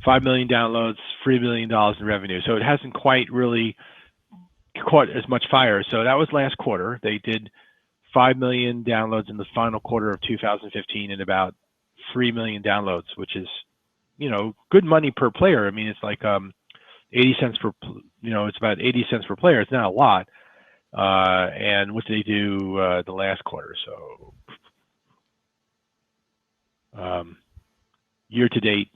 5 million downloads, $3 million in revenue. So it hasn't quite really caught as much fire. So that was last quarter. They did 5 million downloads in the final quarter of 2015 and about 3 million downloads, which is, you know, good money per player. I mean, it's like 80 cents per, you know, it's about 80 cents per player. It's not a lot. And what did they do the last quarter? So year to date,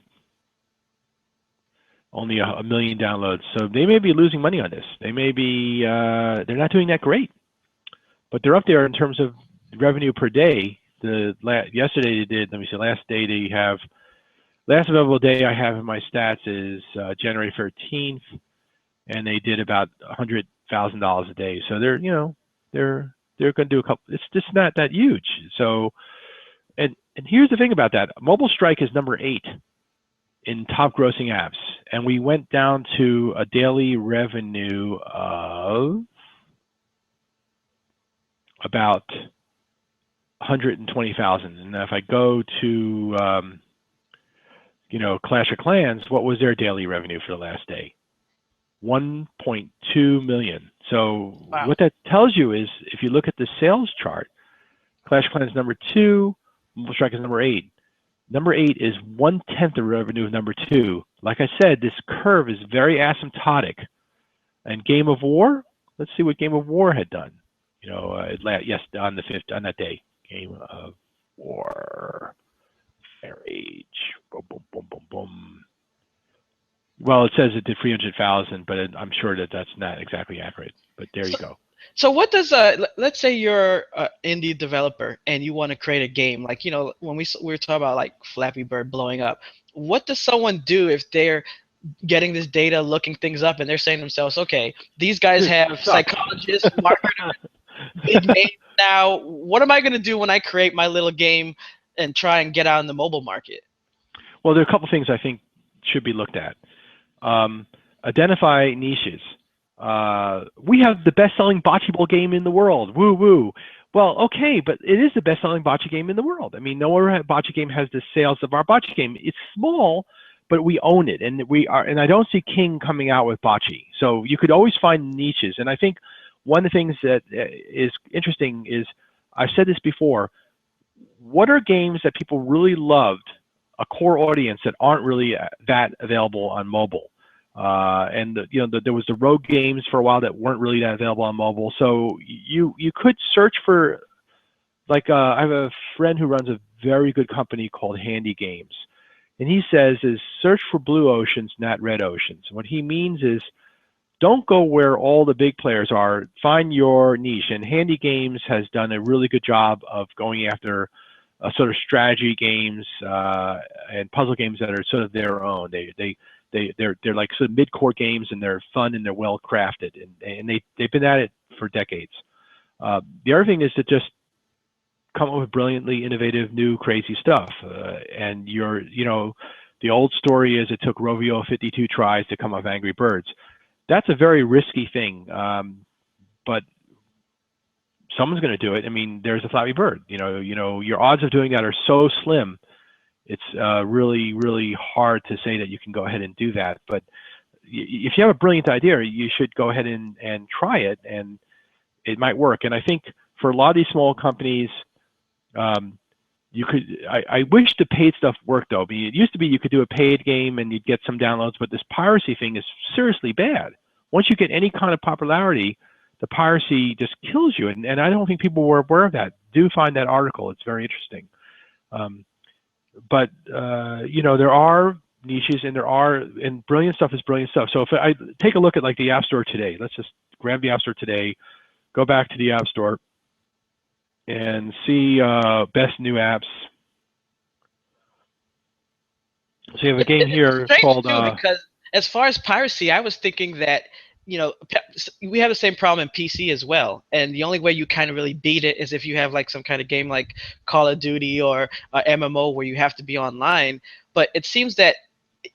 only 1 million downloads. So they may be losing money on this. They may be, they're not doing that great, but they're up there in terms of revenue per day. Yesterday they did, let me see, last available day I have in my stats is January 13th, and they did about $150 $100,000 a day. So they're going to do a couple. It's just not that huge. So and here's the thing about that. Mobile Strike is number 8 in top grossing apps, and we went down to a daily revenue of about 120,000. And if I go to Clash of Clans, what was their daily revenue for the last day? 1.2 million. So wow. What that tells you is, if you look at the sales chart, Clash of Clans is number 2, Mobile Strike is number 8. Number 8 is 1/10 the revenue of number 2. Like I said, this curve is very asymptotic. And Game of War, let's see what Game of War had done. Yes, on that day, Game of War, Fair Age, boom, boom, boom, boom, boom. Well, it says it did 300,000, but I'm sure that's not exactly accurate. But there you go. So what does let's say you're an indie developer and you want to create a game, like when we were talking about like Flappy Bird blowing up, what does someone do if they're getting this data, looking things up, and they're saying to themselves, okay, these guys have psychologists, marketers, big names now. What am I going to do when I create my little game and try and get out in the mobile market? Well, there are a couple things I think should be looked at. Identify niches. We have the best-selling bocce ball game in the world. Woo woo. Well, okay, but it is the best-selling bocce game in the world. I mean, no other bocce game has the sales of our bocce game. It's small, but we own it, and and I don't see King coming out with bocce. So you could always find niches, and I think one of the things that is interesting is, I've said this before, what are games that people really loved, a core audience that aren't really that available on mobile? There was the rogue games for a while that weren't really that available on mobile. So you could search for, like, I have a friend who runs a very good company called Handy Games, and he says is search for blue oceans, not red oceans. What he means is, don't go where all the big players are. Find your niche, and Handy Games has done a really good job of going after sort of strategy games and puzzle games that are sort of their own. They're like sort of mid-core games, and they're fun and they're well crafted, and they've been at it for decades. The other thing is to just come up with brilliantly innovative, new, crazy stuff. And the old story is it took Rovio 52 tries to come up with Angry Birds. That's a very risky thing, but someone's going to do it. I mean, there's a Flappy Bird. Your odds of doing that are so slim. It's really, really hard to say that you can go ahead and do that. But if you have a brilliant idea, you should go ahead and try it, and it might work. And I think for a lot of these small companies, you could. I wish the paid stuff worked, though. I mean, it used to be you could do a paid game and you'd get some downloads, but this piracy thing is seriously bad. Once you get any kind of popularity, the piracy just kills you. And I don't think people were aware of that. Do find that article. It's very interesting. But there are niches, and brilliant stuff is brilliant stuff. So if I take a look at like the App Store today, let's just grab the App Store today, go back to the App Store, and see best new apps. So you have a game here called. Because as far as piracy, I was thinking that we have the same problem in PC as well, and the only way you kind of really beat it is if you have like some kind of game like Call of Duty or MMO where you have to be online. But it seems that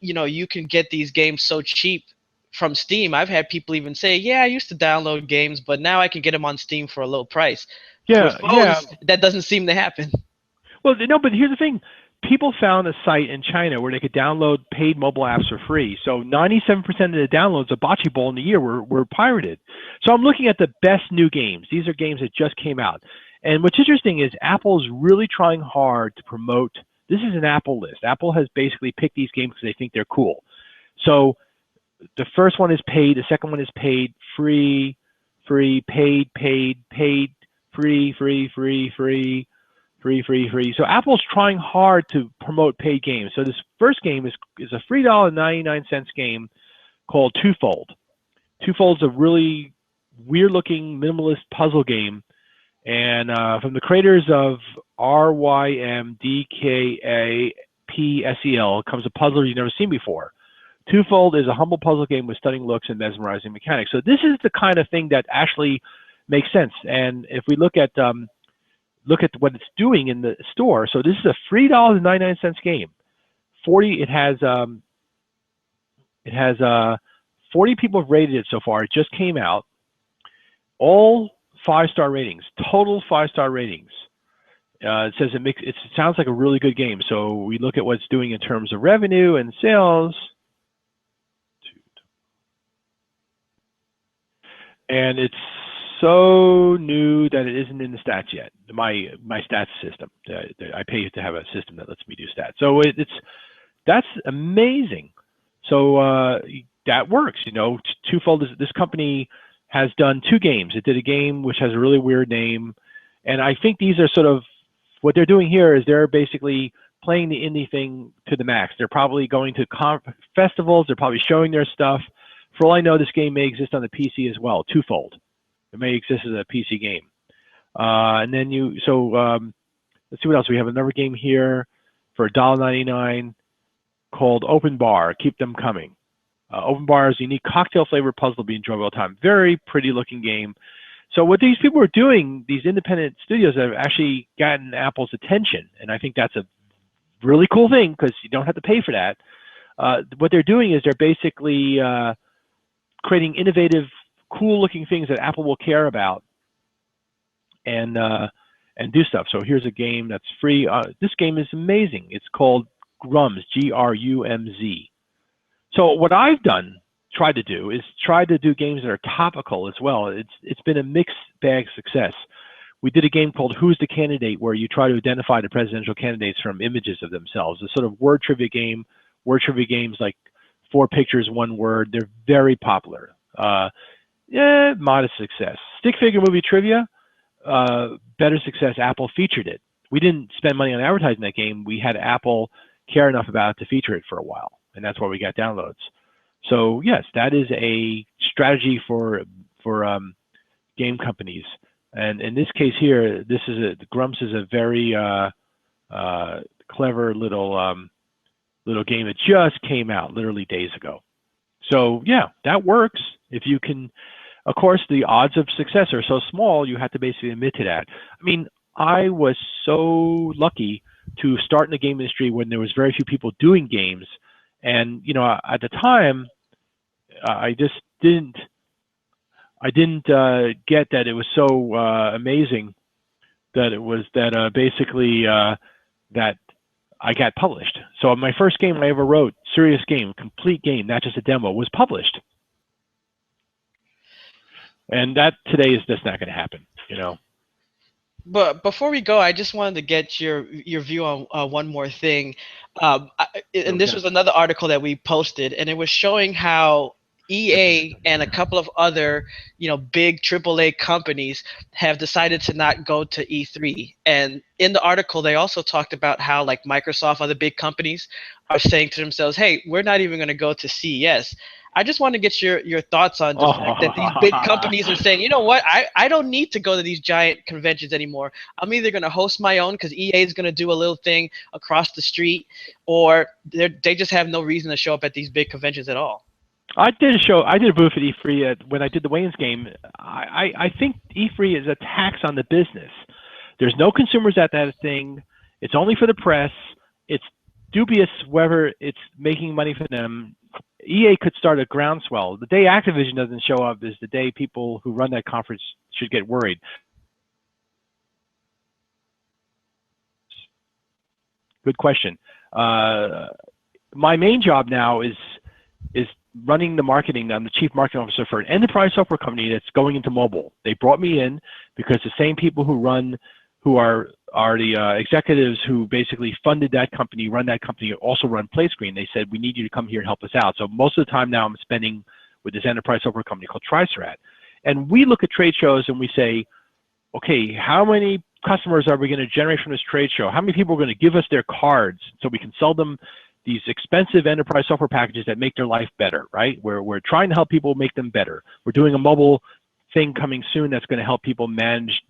you can get these games so cheap from Steam. I've had people even say, yeah, I used to download games, but now I can get them on Steam for a low price. Yeah, that doesn't seem to happen. Well, no, but here's the thing. People found a site in China where they could download paid mobile apps for free. So 97% of the downloads of Bocce Ball in the year were pirated. So I'm looking at the best new games. These are games that just came out. And what's interesting is Apple's really trying hard to promote. This is an Apple list. Apple has basically picked these games because they think they're cool. So the first one is paid. The second one is paid, free, paid, paid, free. So Apple's trying hard to promote paid games. So this first game is a $3.99 game called Twofold. Twofold's a really weird-looking minimalist puzzle game, and from the creators of RYMDKAPSEL comes a puzzle you've never seen before. Twofold is a humble puzzle game with stunning looks and mesmerizing mechanics. So this is the kind of thing that actually makes sense. And if we look at what it's doing in the store, so this is a $3.99 game. It has 40 people have rated it so far. It just came out. All 5-star ratings, total 5-star ratings. It says it sounds like a really good game. So we look at what it's doing in terms of revenue and sales. And it's so new that it isn't in the stats yet. My stats system. I pay to have a system that lets me do stats. So that's amazing. So that works. You know, Twofold is, this company has done 2 games. It did a game which has a really weird name, and I think these are sort of what they're doing here is they're basically playing the indie thing to the max. They're probably going to festivals. They're probably showing their stuff. For all I know, this game may exist on the PC as well. Twofold. It may exist as a PC game. And then let's see what else. We have another game here for $1.99 called Open Bar. Keep them coming. Open Bar is a unique cocktail-flavored puzzle to be enjoyed all the time. Very pretty-looking game. So what these people are doing, these independent studios have actually gotten Apple's attention, and I think that's a really cool thing because you don't have to pay for that. What they're doing is they're basically creating innovative, cool-looking things that Apple will care about and do stuff. So here's a game that's free. This game is amazing. It's called Grumz, Grumz. So what I've tried to do games that are topical as well. It's been a mixed bag success. We did a game called Who's the Candidate, where you try to identify the presidential candidates from images of themselves. A sort of word trivia game. Word trivia games like 4 pictures, 1 word. They're very popular. Modest success. Stick figure movie trivia. Better success. Apple featured it. We didn't spend money on advertising that game. We had Apple care enough about it to feature it for a while, and that's why we got downloads. So yes, that is a strategy for game companies. And in this case here, Grumz is a very clever little game that just came out literally days ago. So yeah, that works. If you can, of course, the odds of success are so small, you have to basically admit to that. I mean, I was so lucky to start in the game industry when there was very few people doing games. And, you know, at the time, I just didn't get that it was so amazing that it was that basically that I got published. So my first game I ever wrote, serious game, complete game, not just a demo, was published. And that today is just not going to happen, you know. But before we go, I just wanted to get your view on one more thing. And this was another article that we posted, and it was showing how EA and a couple of other, big AAA companies have decided to not go to E3. And in the article, they also talked about how, like, Microsoft, other big companies, are saying to themselves, hey, we're not even going to go to CES. I just want to get your thoughts on the fact that these big companies are saying, you know what, I don't need to go to these giant conventions anymore. I'm either going to host my own because EA is going to do a little thing across the street, or they just have no reason to show up at these big conventions at all. I did a booth at E3 when I did the Wayne's game. I think E3 is a tax on the business. There's no consumers at that thing. It's only for the press. It's dubious whether it's making money for them. EA could start a groundswell. The day Activision doesn't show up is the day people who run that conference should get worried. Good question. My main job now is running the marketing. I'm the chief marketing officer for an enterprise software company that's going into mobile. They brought me in because the same people who are the executives who basically funded that company, run that company, also run Playscreen. They said, we need you to come here and help us out. So most of the time now I'm spending with this enterprise software company called Tricerat. And we look at trade shows and we say, okay, how many customers are we going to generate from this trade show? How many people are going to give us their cards so we can sell them these expensive enterprise software packages that make their life better, right? We're trying to help people make them better. We're doing a mobile thing coming soon that's going to help people manage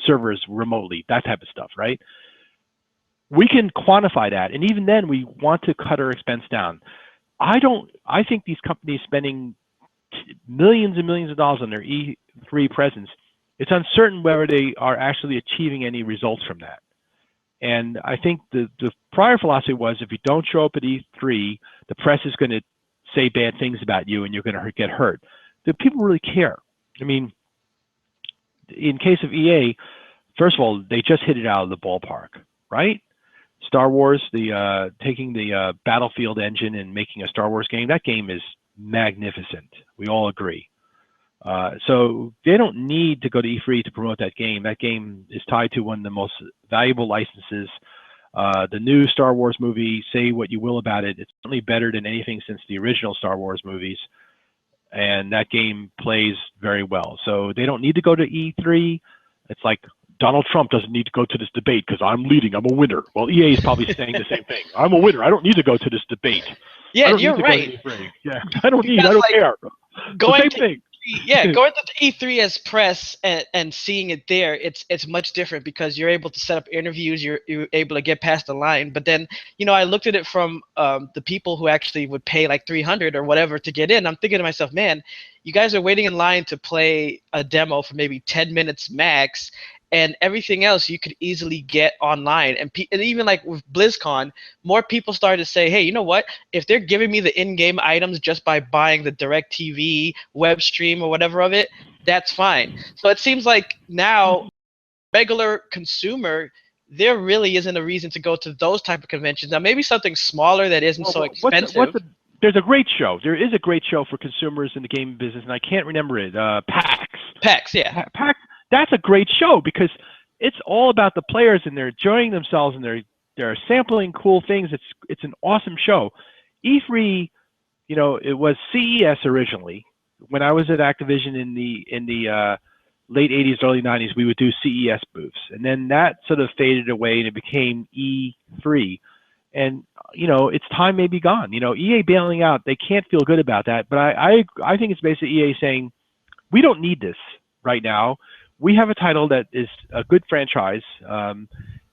servers remotely, that type of stuff, right? We can quantify that, and even then we want to cut our expense down. I think these companies spending millions and millions of dollars on their E3 presence, it's uncertain whether they are actually achieving any results from that. And I think the prior philosophy was, if you don't show up at E3, the press is going to say bad things about you and you're going to get hurt. Do people really care? I mean, in case of EA, first of all, they just hit it out of the ballpark, right? Star Wars, taking the Battlefield engine and making a Star Wars game, that game is magnificent. We all agree. So they don't need to go to E3 to promote that game. That game is tied to one of the most valuable licenses. The new Star Wars movie, say what you will about it, it's certainly better than anything since the original Star Wars movies. And that game plays very well. So they don't need to go to E3. It's like Donald Trump doesn't need to go to this debate because I'm leading. I'm a winner. Well, EA is probably saying the same thing. I'm a winner. I don't need to go to this debate. Yeah, you're right. Yeah, I don't care. Going the same thing. Yeah, going to E3 as press and seeing it there, it's much different because you're able to set up interviews, you're able to get past the line. But then, I looked at it from the people who actually would pay like $300 or whatever to get in. I'm thinking to myself, man, you guys are waiting in line to play a demo for maybe 10 minutes max, and everything else you could easily get online. And even like with BlizzCon, more people started to say, hey, you know what? If they're giving me the in-game items just by buying the DirecTV web stream or whatever of it, that's fine. So it seems like now, regular consumer, there really isn't a reason to go to those type of conventions. Now, maybe something smaller that isn't so expensive. There's a great show. There is a great show for consumers in the gaming business, and I can't remember it. PAX. PAX, yeah. PAX. That's a great show because it's all about the players and they're enjoying themselves and they're sampling cool things. It's an awesome show. E3, it was CES originally. When I was at Activision in the late 80s, early 90s, we would do CES booths, and then that sort of faded away and it became E3. And its time may be gone. EA bailing out, they can't feel good about that. But I think it's basically EA saying, we don't need this right now. We have a title that is a good franchise,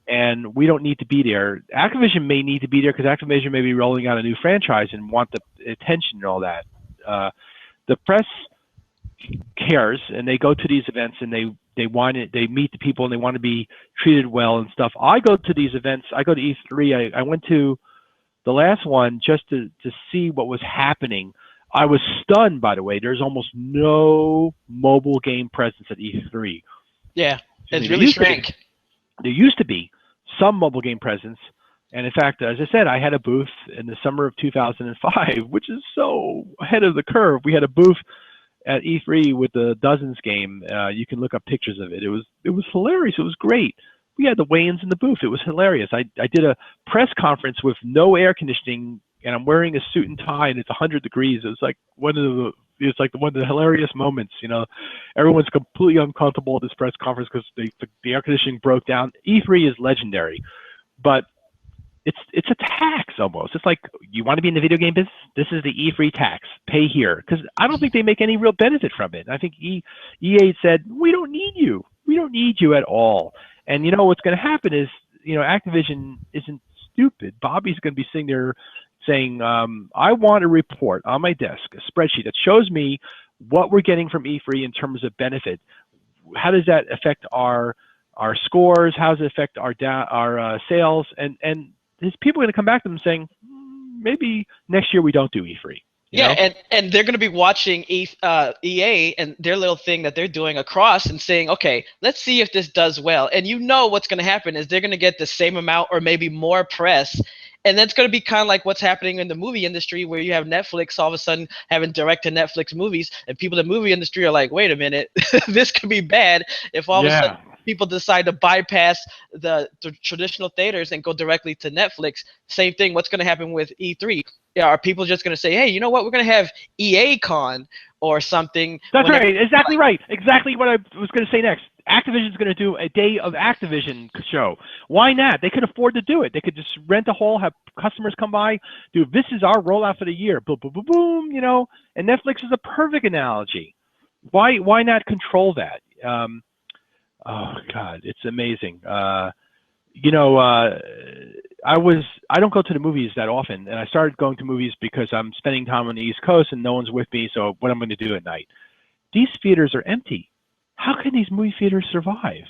and we don't need to be there. Activision may need to be there because Activision may be rolling out a new franchise and want the attention and all that. The press cares, and they go to these events and they meet the people and they want to be treated well and stuff. I go to these events. I go to E3. I went to the last one just to see what was happening. I was stunned, by the way. There's almost no mobile game presence at E3. Yeah, it's really shrank. There used to be some mobile game presence. And in fact, as I said, I had a booth in the summer of 2005, which is so ahead of the curve. We had a booth at E3 with the Dozens game. You can look up pictures of it. It was hilarious. It was great. We had the weigh-ins in the booth. It was hilarious. I did a press conference with no air conditioning, and I'm wearing a suit and tie, and it's 100 degrees. It was like one of the hilarious moments. Everyone's completely uncomfortable at this press conference because the air conditioning broke down. E3 is legendary, but it's a tax almost. It's like, you want to be in the video game business? This is the E3 tax. Pay here, because I don't think they make any real benefit from it. I think EA said, we don't need you. We don't need you at all. And what's going to happen is, Activision isn't stupid. Bobby's going to be sitting there saying, I want a report on my desk, a spreadsheet that shows me what we're getting from E3 in terms of benefit. How does that affect our scores? How does it affect our sales? And there's people going to come back to them saying, maybe next year we don't do E3. Yeah, and they're going to be watching EA and their little thing that they're doing across and saying, okay, let's see if this does well. And what's going to happen is they're going to get the same amount or maybe more press. And that's going to be kind of like what's happening in the movie industry, where you have Netflix all of a sudden having direct-to-Netflix movies, and people in the movie industry are like, wait a minute, this could be bad if all of a sudden people decide to bypass the traditional theaters and go directly to Netflix. Same thing, what's going to happen with E3? Are people just going to say, hey, you know what, we're going to have EA Con or something? That's right, exactly right. Exactly what I was going to say next. Activision's going to do a day of Activision show. Why not? They could afford to do it. They could just rent a hall, have customers come by, do, this is our rollout for the year, boom, boom, boom, boom, and Netflix is a perfect analogy. Why not control that? Oh God, it's amazing. I don't go to the movies that often, and I started going to movies because I'm spending time on the East Coast and no one's with me. So what I'm going to do at night? These theaters are empty. How can these movie theaters survive?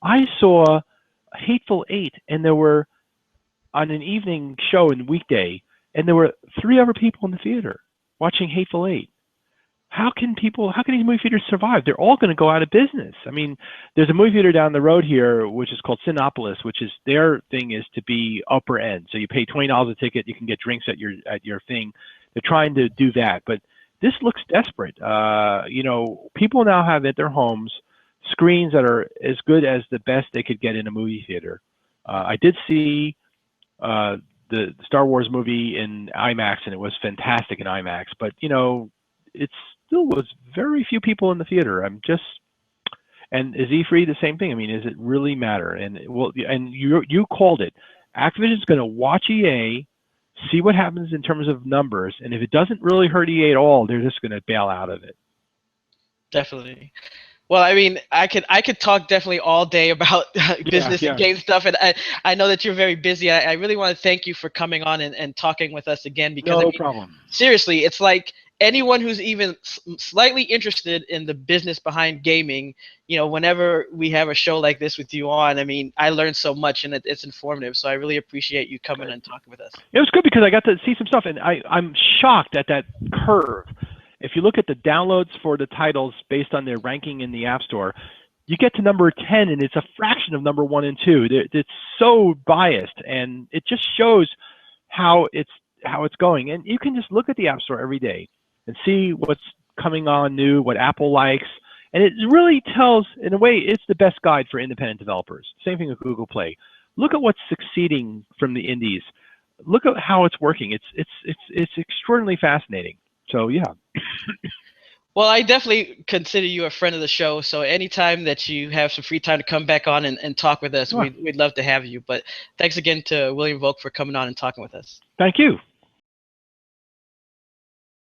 I saw Hateful Eight, and there were on an evening show in weekday, and there were 3 other people in the theater watching Hateful Eight. How can these movie theaters survive? They're all going to go out of business. I mean, there's a movie theater down the road here, which is called Cinepolis, which is their thing is to be upper end. So you pay $20 a ticket, you can get drinks at your thing. They're trying to do that, but this looks desperate. You know, people now have at their homes screens that are as good as the best they could get in a movie theater. I did see the Star Wars movie in IMAX, and it was fantastic in IMAX. But you know, it still was very few people in the theater. And is E3 the same thing? I mean, does it really matter? And well, and you called it. Activision's going to watch EA, see what happens in terms of numbers, and if it doesn't really hurt EA at all, they're just going to bail out of it. Definitely. Well, I mean, I could talk definitely all day about business and game stuff, and I know that you're very busy. I really want to thank you for coming on and talking with us again, because No problem. Seriously, it's like anyone who's even slightly interested in the business behind gaming, you know, whenever we have a show like this with you on, I mean, I learned so much, and it's informative. So I really appreciate you coming and talking with us. It was good because I got to see some stuff, and I'm shocked at that curve. If you look at the downloads for the titles based on their ranking in the App Store, you get to number 10, and it's a fraction of number 1 and 2. It's so biased, and it just shows how it's going. And you can just look at the App Store every day and see what's coming on new, what Apple likes, and it really tells, in a way, it's the best guide for independent developers. Same thing with Google Play. Look at what's succeeding from the indies. Look at how it's working. It's extraordinarily fascinating. So yeah. Well, I definitely consider you a friend of the show. So anytime that you have some free time to come back on and talk with us, Sure. we'd love to have you. But thanks again to William Volk for coming on and talking with us. Thank you.